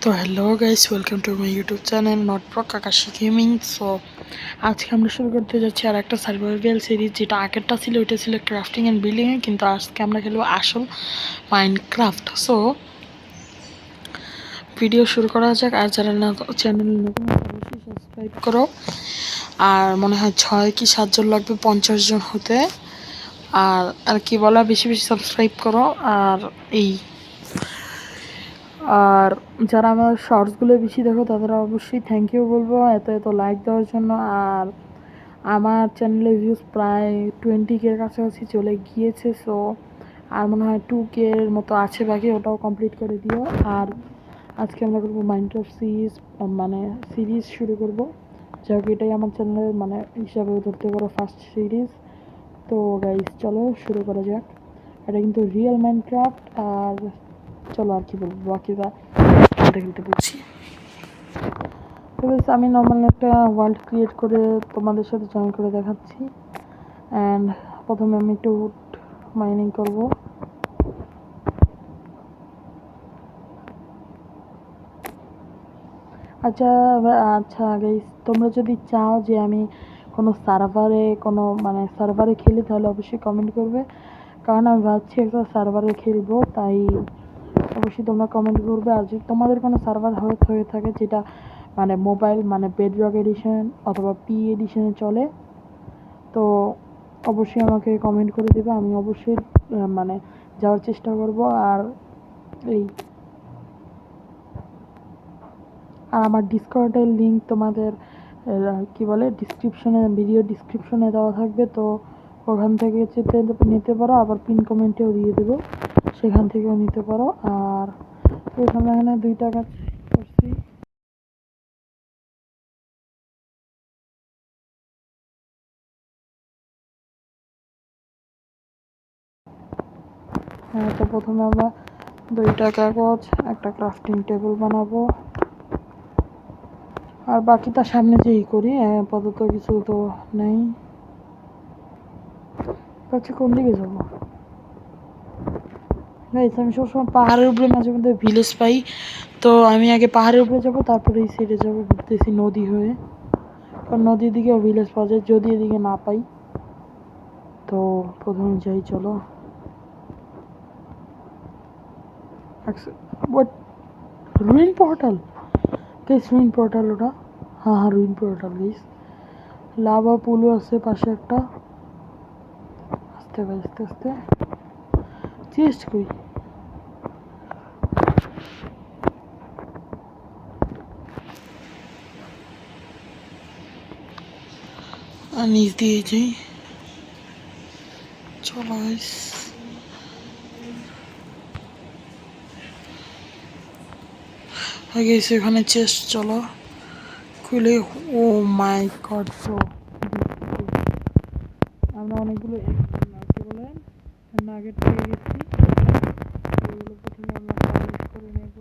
তো hello guys, welcome to my YouTube channel not pro Kakashi gaming. So আজকে আমরা শুরু করতে যাচ্ছি আর একটা সার্ভাইভাল সিরিজ। যেটা আগেরটা ছিল ওইটা ছিল ক্রাফটিং অ্যান্ড বিল্ডিংয়ে, কিন্তু আজকে আমরা খেলবো আসল মাইনক্রাফট। সো ভিডিও শুরু করা যাক। আর যারা চ্যানেল নতুন অবশ্যই সাবস্ক্রাইব করো। আর মনে হয় 6 কি 7 জন লাগবে 50 জন হতে। আর আর কি বলা, বেশি বেশি সাবস্ক্রাইব করো। আর এই আর যারা আমার শর্টসগুলো বেশি দেখো তাদের অবশ্যই থ্যাংক ইউ বলবো এত এত লাইক দেওয়ার জন্য। আর আমার চ্যানেলে ভিউজ প্রায় 20K এর কাছাকাছি চলে গিয়েছে। সো আর মনে হয় 2K এর মতো আছে বাকি, ওটাও কমপ্লিট করে দিও। আর আজকে আমরা করবো মাইনক্রাফট সিরিজ শুরু করব। যাই হোক, এটাই আমার চ্যানেলের হিসাবে ধরতে পারো ফার্স্ট সিরিজ। তো গাইস চলো শুরু করা যাক। এটা কিন্তু রিয়েল মাইনক্রাফট। আর চলো আর কি বলবো, বাকিটা খেলতে বলছি। তো আমি নর্মালি একটা ওয়ার্ল্ড ক্রিয়েট করে তোমাদের সাথে জয়েন করে দেখাচ্ছি। অ্যান্ড প্রথমে আমি একটু মাইনিং করব। আচ্ছা আচ্ছা গাইস, তোমরা যদি চাও যে আমি কোনো সার্ভারে খেলি তাহলে অবশ্যই কমেন্ট করবে, কারণ আমি ভাবছি একটা সার্ভারে খেলবো। তাই অবশ্যই তোমরা কমেন্ট করবে। আর যদি তোমাদের কোনো সার্ভার হয়ে থাকে যেটা মোবাইল বেডরক এডিশন অথবা পি এডিশনে চলে, তো অবশ্যই আমাকে কমেন্ট করে দেবে। আমি অবশ্যই যাওয়ার চেষ্টা করব। আর এই আর আমার ডিসকর্ডের লিঙ্ক তোমাদের ভিডিও ডিসক্রিপশনে দেওয়া থাকবে। তো ওখান থেকে নিতে পারো, আবার পিন কমেন্টেও দিয়ে দেবো, সেখান থেকেও নিতে পারো। আর আমরা এখানে 2 টাকা করছি। হ্যাঁ, তো প্রথমে আমরা 2টা কাগজ, একটা ক্রাফটিং টেবিল বানাবো। আর বাকিটা সামনে যেই করি, আপাতত কিছু তো নেই। আচ্ছা, কোন দিকে যাবো গাইস? আমি সবসময় পাহাড়ের উপরে মাঝে মধ্যে ভিলেজ পাই। তো আমি আগে পাহাড়ের উপরে যাবো, তারপরে এই সাইডে যাবো ঘুরতেছি নদী হয়ে, কারণ নদীর দিকেও ভিলেজ পাওয়া যায় যদি এদিকে না পাই। তো প্রথমে যাই, চলো। Ruin portal guys, ruin portal ওটা। হ্যাঁ হ্যাঁ, রুইন পোর্টাল গাইস। লাভা পুলও আছে পাশে একটা। আস্তে ভাই, আস্তে আস্তে। চেস্ট কই? নিচ দিয়ে যাই, চলো গাইস। গাইস এখানে চেস্ট, চলো খুলে। ও মাই গড, তো আমরা অনেকগুলো কি বলে নাগেট পেয়ে গেছি। এগুলো প্রথমে আমরা কালেক্ট করে নেব।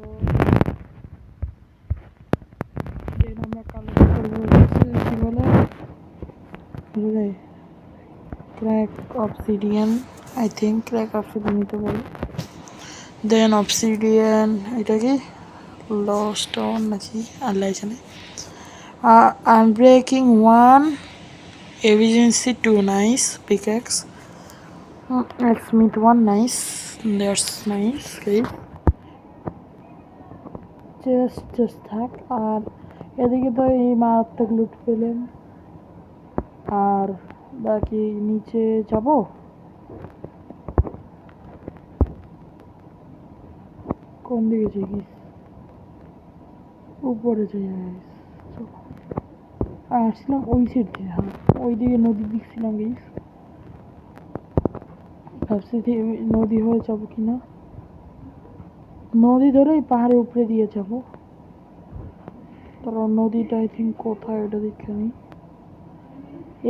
দেন আমরা কালেক্ট করবো কি বলে crack obsidian. I think crack obsidian নিতে পারি। দেন অবসিডিয়ান, এটা কি লো স্টোন নাকি আল্লাহ জানে। Unbreaking 1, efficiency 2, nice pickaxe. Smite 1, nice, that's nice guys. Chest থাক। আর এদিকে তো এই মারাত্মক লুট পেলেন। আর বাকি নিচে যাব। কোন দিকে যাই? উপরে যাই। আসছিলাম ওই সাইড দিয়ে। হ্যাঁ, ওই দিকে নদীর দিক ছিলাম গাইস। ভাবছি নদী হয়ে যাবো কিনা, নদী ধরে পাহাড়ের উপরে দিয়ে যাব। কারণ নদীটা আই থিঙ্ক কোথায় ওটা দেখে আমি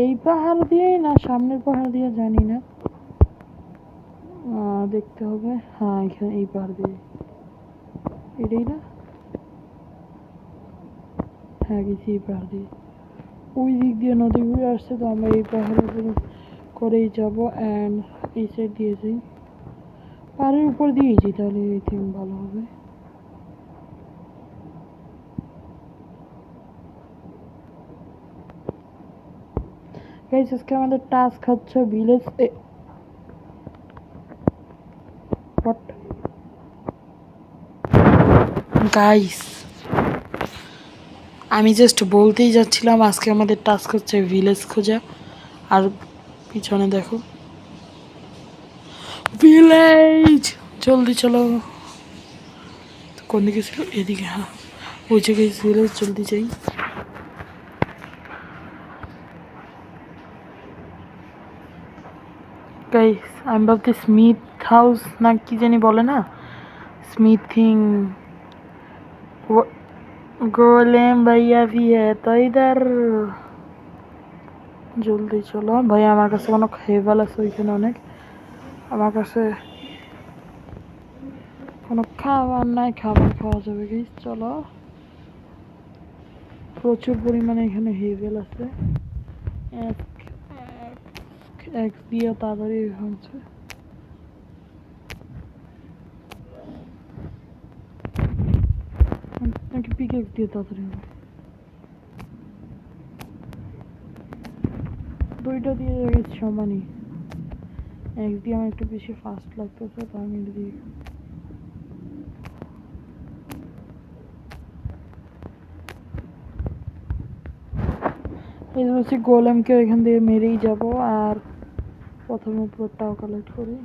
এই পাহাড় দিয়েই না সামনের পাহাড় দিয়ে জানি না, দেখতে হবে। হ্যাঁ, এখানে এই পাহাড় দিয়ে, এটাই না? হ্যাঁ, গেছি এই পাহাড় দিয়ে। ওই দিক দিয়ে নদী ঘুরে আসছে, তো আমরা এই পাহাড়ের উপরে করেই যাবো। অ্যান্ড এই সাইড দিয়ে যাই, পাহাড়ের উপর দিয়েই যাই, তাহলে আই থিঙ্ক ভালো হবে। গাইস আজকে আমাদের টাস্ক হচ্ছে ভিলেজ গাইস আমি জাস্ট বলতেই যাচ্ছিলাম আজকে আমাদের টাস্ক হচ্ছে ভিলেজ খোঁজা। আর পিছনে দেখো ভিলেজ, জলদি চলো। কোন দিকে ছিল? এদিকে, হ্যাঁ ওই জায়গায় ভিলেজ, জলদি যাই। গাইস আমি ভাবছি স্মিথ হাউস না কি জানি বলে না, স্মিথিং গোলেম ভাইয়া ভি হ্যায় তো ইধার, জলদি চলো ভাই। আমার কাছে কোনো হেভেল আছে ওইখানে অনেক, আমার কাছে কোনো খাবার নাই, খাবার খাওয়া যাবে কি? চলো, প্রচুর পরিমাণে এখানে হেভেল আছে। এক এক দিয়ে তাড়াতাড়ি হচ্ছে নাকি পিক এক দিয়ে তাড়াতাড়ি হবে, দুইটা দিয়ে গেছে সমানই। এক দিয়ে আমার একটু বেশি ফাস্ট লাগতেছে, তাই আমি দিয়ে এই হচ্ছে গোলেমকে এখান দিয়ে মেরেই যাব। আর প্রথমে উপরটাও কালেক্ট করি,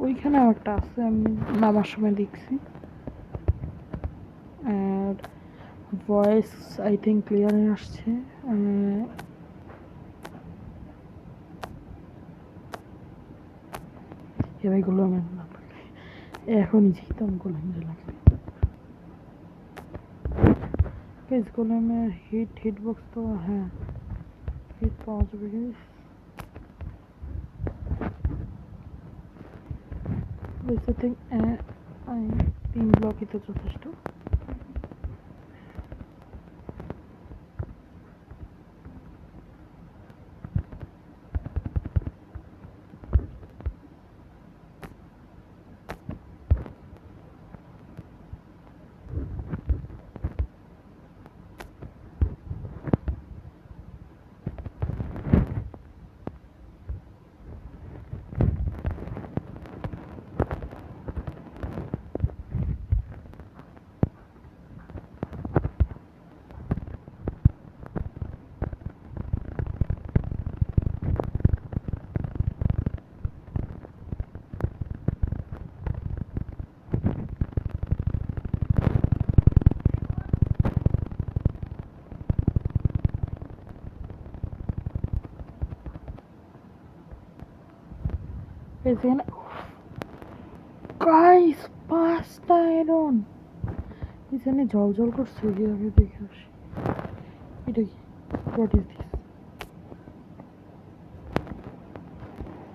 ওইখানে একটা আছে আমি নামার সময় দেখছি। আর ভয়েস আই থিঙ্ক ক্লিয়ার আসছে। এবার গোলামের না লাগলে এখনই যেতাম, গোলামের লাগবে। গোলামের হিট বক্স তো, হ্যাঁ হিট পাওয়া যাবে গাইস। I think 3 ব্লকই তো যথেষ্ট। এখানে গাইস 5টা আয়রন এখানে জল করছে, কি আগে দেখে আসি এটা কি। What is this,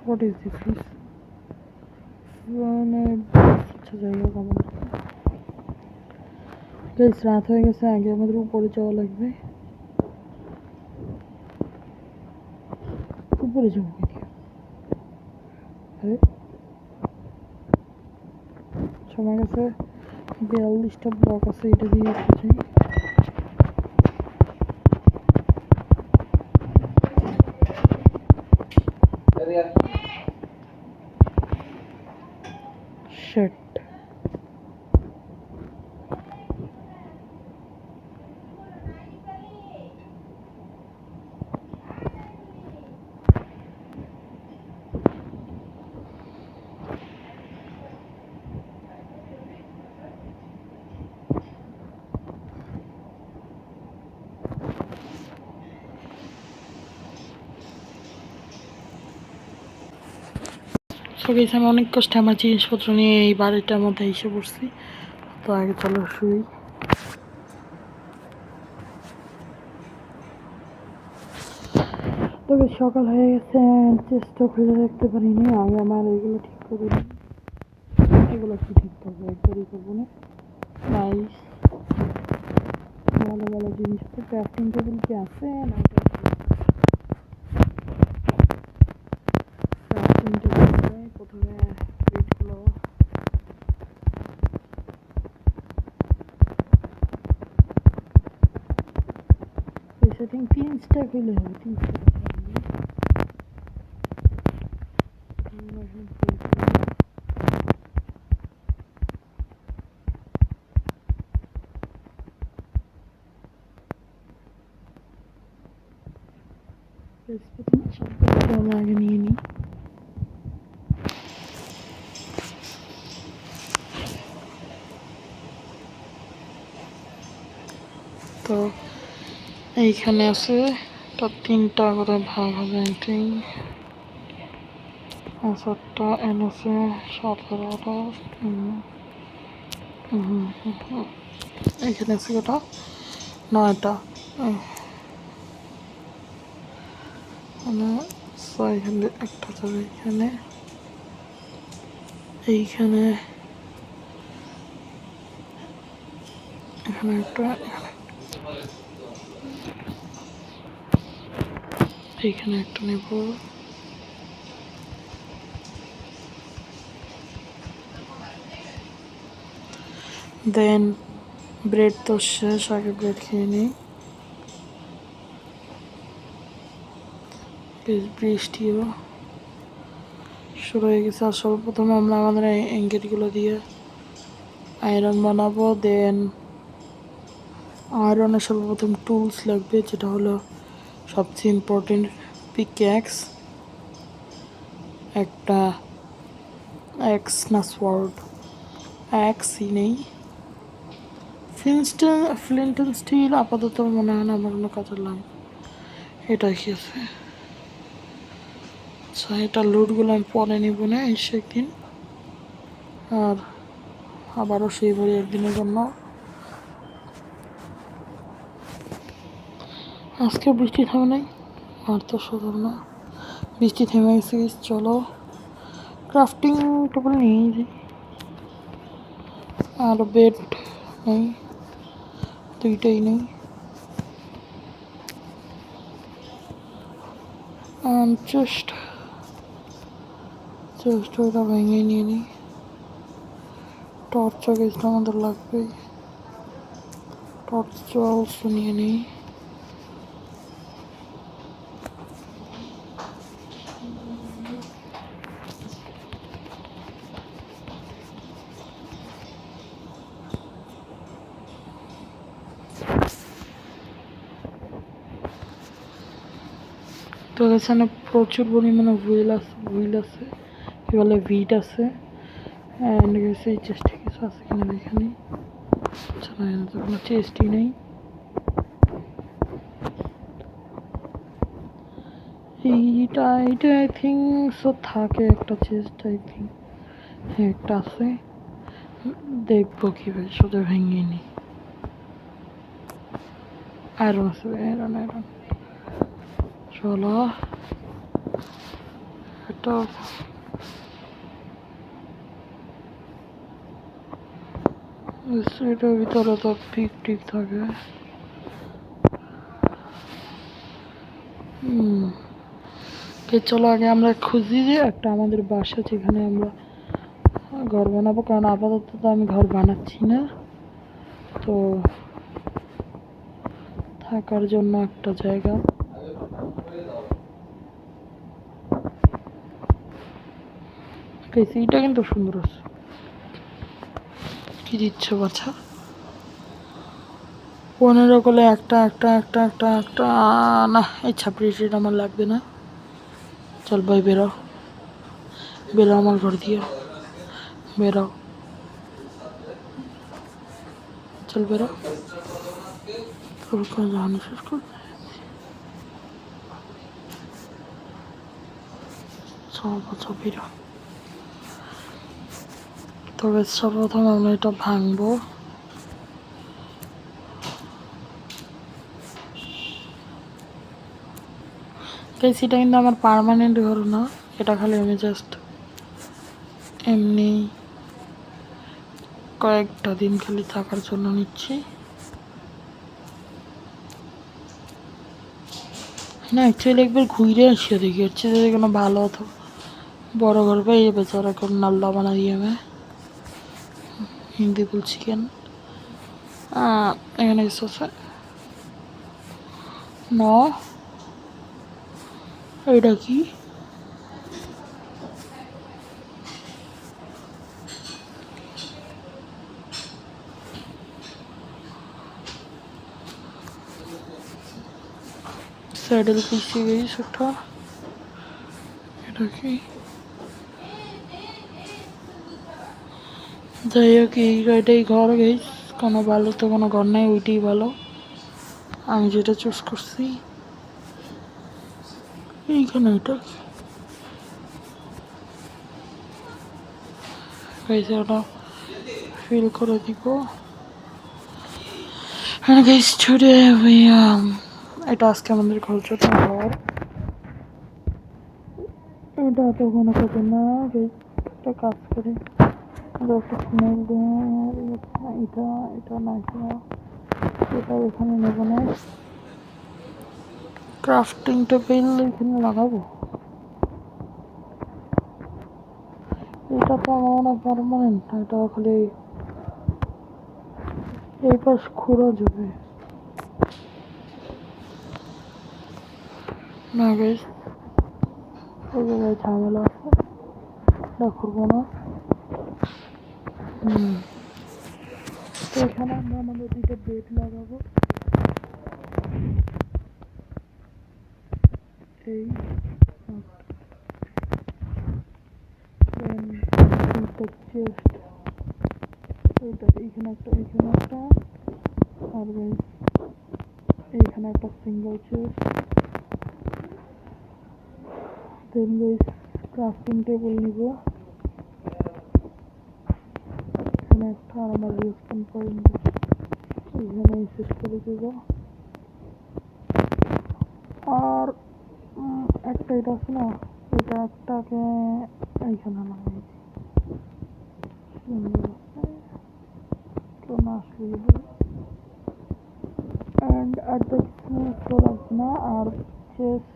what is this please? মানে আচ্ছা যাই হোক, আমাদের গাইস রাত হয়ে গেছে, আগে আমাদের উপরে যাওয়া লাগবে। উপরে যাবো কি দিয়ে? আরে আমার কাছে 42টা ব্লক আছে, এটা দিয়ে যাই। শিট, আমি অনেক কষ্টে আমার জিনিসপত্র নিয়ে এই বাড়িটার মধ্যে এসে পড়ছি। তো আগে চলো শুই। তবে সকাল হয়ে গেছে, চেষ্টা খুলে রাখতে পারিনি। আগে আমার এগুলো ঠিক করে নিই, এগুলো কি ঠিক করবো, একবারই করবো না। নাইস, ভালো ভালো জিনিসপত্র। ক্রাফটিং টেবিল কি আছে না? ক্রাফটিং টেবিল প্রথমে বিটগুলো সেটিং 3 স্ট্যাক হইলে হবে 3 স্ট্যাক আমরা আগে নিয়ে নিই। তো এইখানে আছে তার 3টা করে ভাগ হবে এন্ট্রি 7টা এন আছে 17টা এখানে আছে কটা 9টা মানে এখানে একটা যাবে এখানে এইখানে এখানে একটা এইখানে একটা নেব দেন ব্রেড তো শেষ আগে ব্রেড খেয়ে নিই বৃষ্টিও শুরু হয়ে গেছে আর সর্বপ্রথমে আমরা আমাদের অ্যাঙ্গেলগুলো দিয়ে আয়রন বানাবো দেন আয়রনের সর্বপ্রথম টুলস লাগবে যেটা হলো সবচেয়ে ইম্পর্টেন্ট পিক্যাক্স একটা এক্স না সোয়ার্ড অ্যাক্সই নেই ফ্লিন্টন স্টিল আপাতত মনে হয় না আমার কোনো কাজের লাগে এটা কি আছে আচ্ছা এটা লোডগুলো আমি পরে নিব না এসে একদিন আর আবারও সেই ভরি একদিনের জন্য আজকে বৃষ্টি থামে নাই আর তো সদর না বৃষ্টি থেমে গেছে চলো ক্রাফটিং টেবিল নিয়ে যাই আর বেড নেই দুইটাই নেই চেস্ট ওটা ভেঙে নিয়ে নিই টর্চ গেছটা আমাদের লাগবেই টর্চ অলসো নিয়ে নিই তো এখানে প্রচুর পরিমাণে হুইল আছে কি বলে ভিট আছে অ্যান্ড গেছে এই চেস্টে কিছু আছে কিনা এখানে তো কোনো চেস্টই নেই এইটা আই থিঙ্ক সো থাকে একটা চেস্ট আই থিঙ্ক হ্যাঁ একটা আছে দেখবো কীভাবে শুধু ভেঙে নি আয়রন আছে আয়রন চলো এটা এটার ভিতরে তো পিক থাকে চলো আগে আমরা খুঁজি যে একটা আমাদের বাসা যেখানে আমরা ঘর বানাবো কারণ আপাতত তো আমি ঘর বানাচ্ছি না তো থাকার জন্য একটা জায়গা এইটা কিন্তু সুন্দর আছে কি দিচ্ছ বাচ্চা 15 করলে একটা না এই ছাপড়িটা আমার লাগবে না চল ভাই বেরো আমার ঘর দিয়ে বেরো চল বেরো জাহানো শেষ কর চল বেরো তবে সর্বপ্রথম আমরা এটা ভাঙবো সেটা কিন্তু আমার পার্মানেন্ট ঘর না এটা খালি আমি জাস্ট এমনি কয়েকটা দিন খালি থাকার জন্য নিচ্ছি না অ্যাকচুয়ালি একবার ঘুরে আসিও দেখি হচ্ছে যদি কোনো ভালো হতো বড় ঘর পাই এই বেচারা কোন নাল্লা বানা দিয়ে আমি হিন্দি বলছি কেন এখানে কিছু আছে না, এটা কি? স্যাডেল পিছিয়ে গেছে একটা। এটা কি? যাই হোক, এটাই ঘর গেছ। কোনো ভালো তো কোনো ঘর নাই, ওইটাই ভালো। আমি যেটা চুজ করছি এইখানে। এটা গাইছে, ওটা ফিল করে দিব। And guys, today এটা আজকে আমাদের ঘর। এটা তো কোনো কথা না, একটা কাজ করি। একটা স্মেল এটা এটা না, এটা এখানে নেবো না। ক্রাফটিং টেবিল এখানে লাগাবো। এটা তো আমার মনে হয় পারমানেন্ট, এটা খালি এই পাশ খোলা যাবে না। গাইস, ওই জায়গায় ঝামেলা আছে, এটা করবো না। তো এখানে আমরা আমাদের দুটো বেড লাগাবো। এই চেস্ট, এইটা এইখানে একটা, এইখানে একটা, আর গাইস এইখানে একটা সিঙ্গেল চেস্ট। দেন গাইস ক্রাফটিং টেবিল নিব এখানে একটা, আর আমার রিস্পন পয়েন্ট এখানে সেট করে দেব। আর একটা এটা আছে না, এটা একটাকে এইখানে লাগাই দিই। তো না আসলে অ্যান্ড আর তো কিছু লাগবে না। আর চেস্ট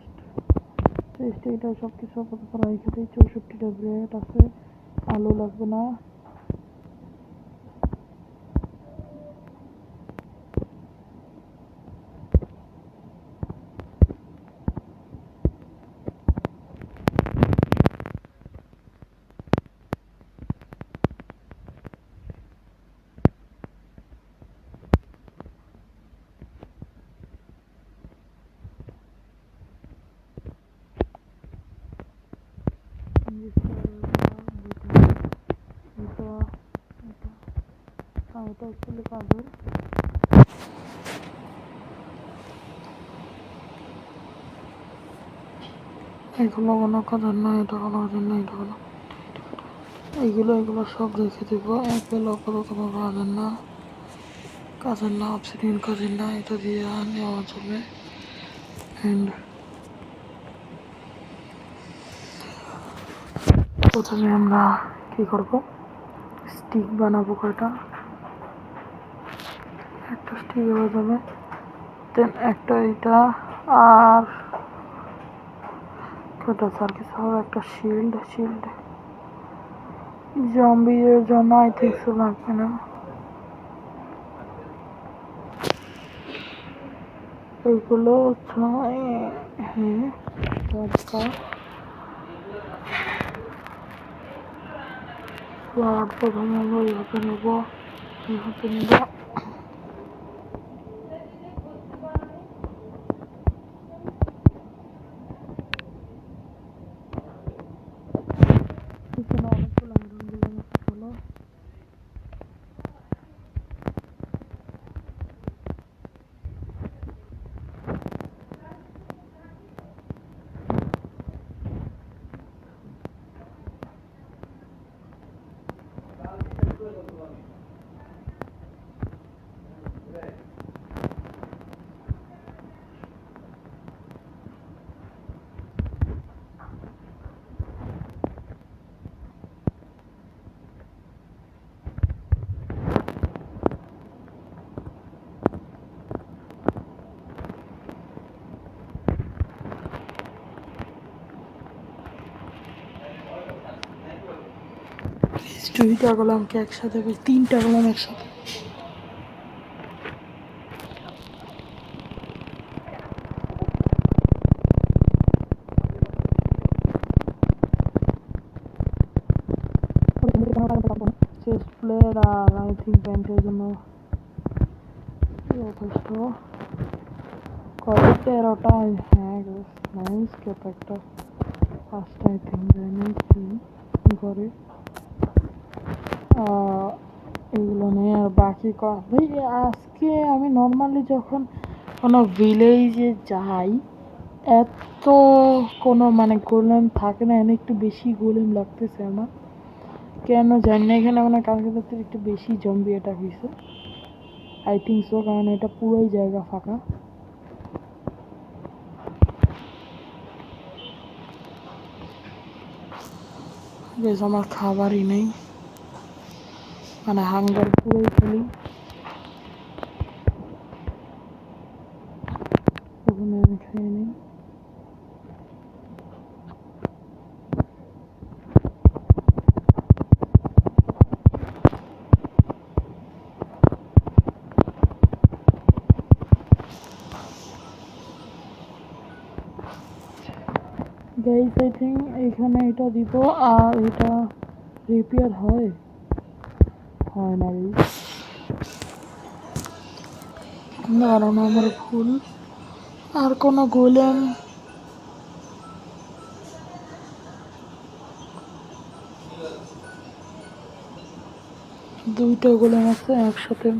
এটা সব কিছু আপাতত রেখে দিই। 64টা ব্রেড আছে, আলু লাগবে না। এটা অ্যাকচুয়ালি কাজের। এগুলো কোনো কাজের না, এটা কোনো কাজের না, এটা কোনো এগুলো সব রেখে দেবো। এগুলো আপাতত কোনো কাজের না, অবসিডিয়ান কাজের না, এটা দিয়ে নেওয়া যাবে। অ্যান্ড প্রথমে আমরা কী করবো, স্টিক বানাবো। কয়টা? একটা স্টিক হয়ে যাবে। দেন একটা এটা, আর কয়টা আর কিছু হবে, একটা শিল্ড জম্বিদের জন্য আই থিঙ্ক সো লাগবে না। এইগুলো হ্যাঁ দরকার। আর প্রথমে আমরা এইভাবে নেবো, এইভাবে নেবো। এখানে অনেকগুলো আয়রন বেলুন আছে, চলো দুইটা গোলামকে একসাথে, তিনটা গোলাম একসাথে। শার্ট আর আই থিঙ্ক প্যান্টের জন্য যথেষ্ট। কত 13টা? হ্যাঁ নাইস ক্যাপ একটা 5টা আই থিঙ্ক জানি কি করে এগুলো নেই। আর বাকি ভাই আজকে আমি নর্মালি যখন কোনো ভিলেজে যাই এত কোনো মানে গোলেম থাকে না, এনে একটু বেশি গোলেম লাগতেছে আমার, কেন জানি না। এখানে মানে কালকে রাতে একটু বেশি জম্বি অ্যাটাক হয়েছে আই থিঙ্ক সো, কারণ এটা পুরোই জায়গা ফাঁকা। বেশ আমার খাবারই নেই, মানে হাঙ্গার পুরোই ফেলি। ওখানে আমি খেয়ে নিই। গাইস আই থিঙ্ক এখানে এটা দিব, আর এটা রিপেয়ার হয় না গাইস, কারণ আমার ভুল। আর কোনো গোলেম দুইটা গোলেম আছে একসাথে,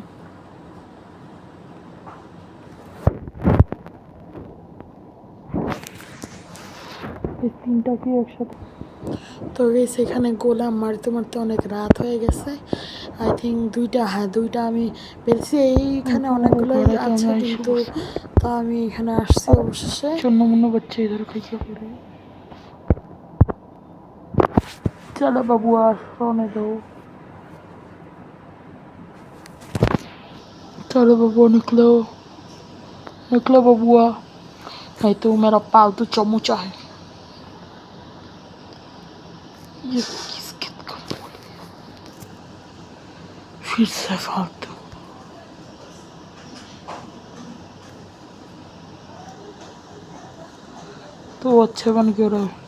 এই তিনটা কি একসাথে। তো গেছে এখানে গোলাম মারতে মারতে অনেক রাত হয়ে গেছে। আই থিঙ্ক দুইটা আমি পেরেছি। এইখানে অনেকগুলোই আছে কিন্তু তা আমি এখানে আসছি অবশেষে। শূন্য বাচ্চা ইধার क्या करे। चलो बबुआ सोने दो, चलो बबुआ निकलो निकलो बबुआ, नहीं तो मेरा पालतू चमूचा है। ये किसके फिर से फालतू। तो अच्छे बन क्यों रहे।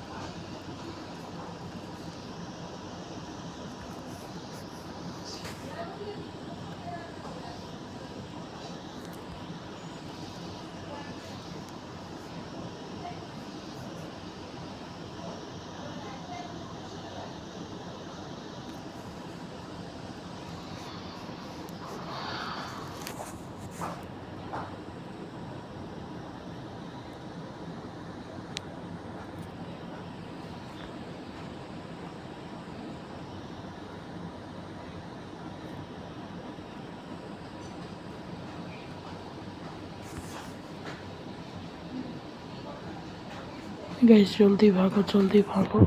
गाइस जल्दी भागो जल्दी भागो।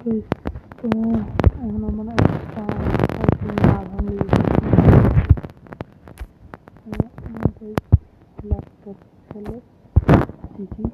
Guys, তো এখন আমরা একটা আধান ল্যাপটপ হলো দেখি।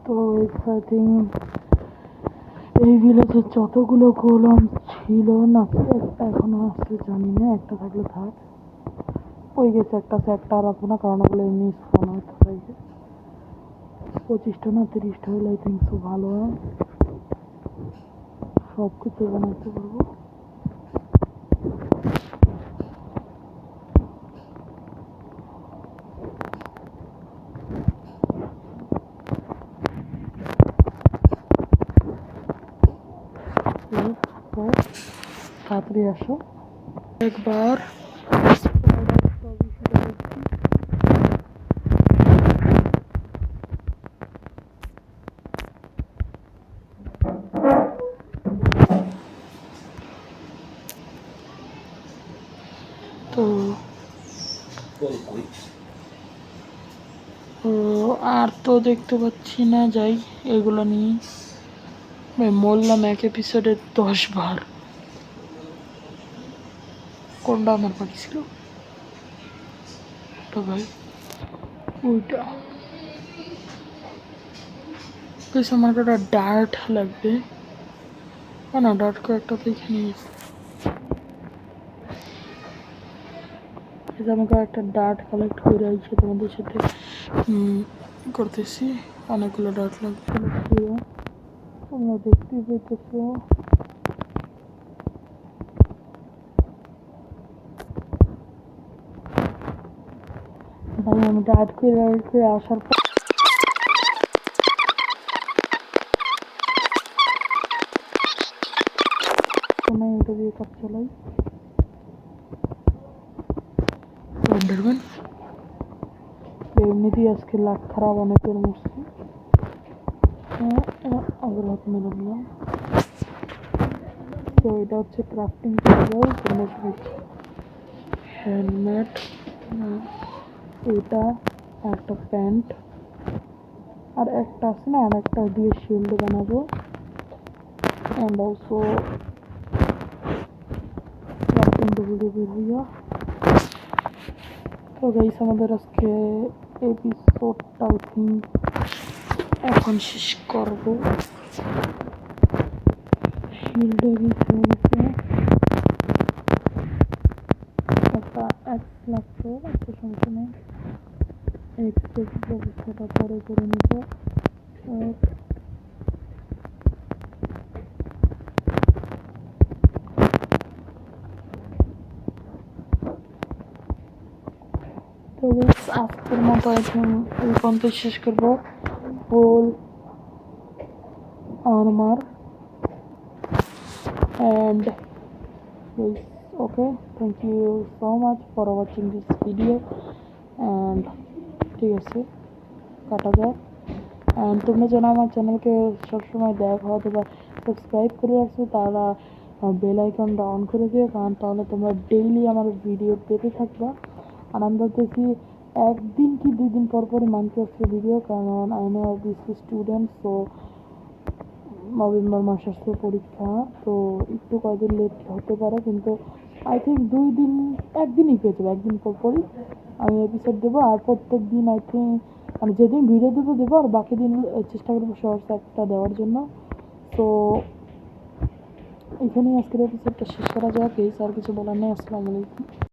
তো এক্সাইটিং এই ভিলেজে যতগুলো গোলাম ছিল না এখনো আছে জানি না, একটা থাকলে থাক। ওই গেছে একটা সেটটা রাখবো না, কারণ ওগুলো এমনি ফোন হয়তো হয়ে গেছে 25টা না 30টা হলে আই থিঙ্ক সো ভালো হয়, সব কিছু বানাতে পারবো। তাড়াতাড়ি আসো একবার। তো আর তো দেখতে পাচ্ছি না, যাই এগুলো নিয়ে বললাম এক এপিসোডে 10 বার। কোনটা আমার বাকি ছিল ওটা ভাই, ওইটা বেশ। আমার একটা ডার্ট লাগবে, না ডার্ট কয়েকটা তো এখানে আমাকে একটা ডার্ট কালেক্ট করে আইছে তোমাদের সাথে করতেছি। অনেকগুলো ডার্ট লাগবে, তোমরা দেখতেই পেতেছো। ভাই আমি ডার্ট করে আসার পর এটা দিয়ে কাজ চালাই। এমনিতেই আজকে লাখ খারাপ অনেকের মরছি। আগের হাত মেনে নিলাম। তো এটা হচ্ছে ক্রাফটিং টেবিল, হেলমেট, এটা একটা প্যান্ট, আর একটা আছে না, আর একটা দিয়ে শিল্ড বানাবো। অ্যান্ড অলসো ক্রাফটিং টেবিল দিয়ে। তো গাইস আমাদের আজকে এপিসোডটা আই থিঙ্ক এখন শেষ করবো। শিল্ডে গেছে একটা এক্স লাগতো, একটা সমস্যা নেই, এক্সের ব্যবস্থাটা পরে করে নিব। তো আজকের মতো এখন এই পর্যন্ত শেষ করবো। ফুল armor and yes, okay, thank you so much for watching this video and ঠিক আছে কাটা যাক। অ্যান্ড তোমরা যেন আমার চ্যানেলকে সবসময় দেখো অথবা সাবস্ক্রাইব করে রাখছো, তারা বেল আইকনটা অন করে দিও, কারণ তাহলে তোমরা ডেইলি আমার ভিডিও পেতে থাকবা। আর আমি ভাবতেছি একদিন কি 2 দিন পর পরই মাইনক্রাফটের ভিডিও, কারণ I know this student, so November মাস আসছে পরীক্ষা, তো একটু কয়েকদিন লেট হতে পারে, কিন্তু আই থিঙ্ক 2 দিন, একদিনই পেয়ে যাবো, একদিন পর পরই আমি এপিসোড দেবো। আর প্রত্যেক দিন আই থিঙ্ক মানে যেদিন ভিডিও দেবো আর বাকি দিন চেষ্টা করবো শর্টস একটা দেওয়ার জন্য। তো এখানেই আজকের এপিসোডটা শেষ করা যাক। এই আর কিছু বলার নেই। আসসালামু আলাইকুম।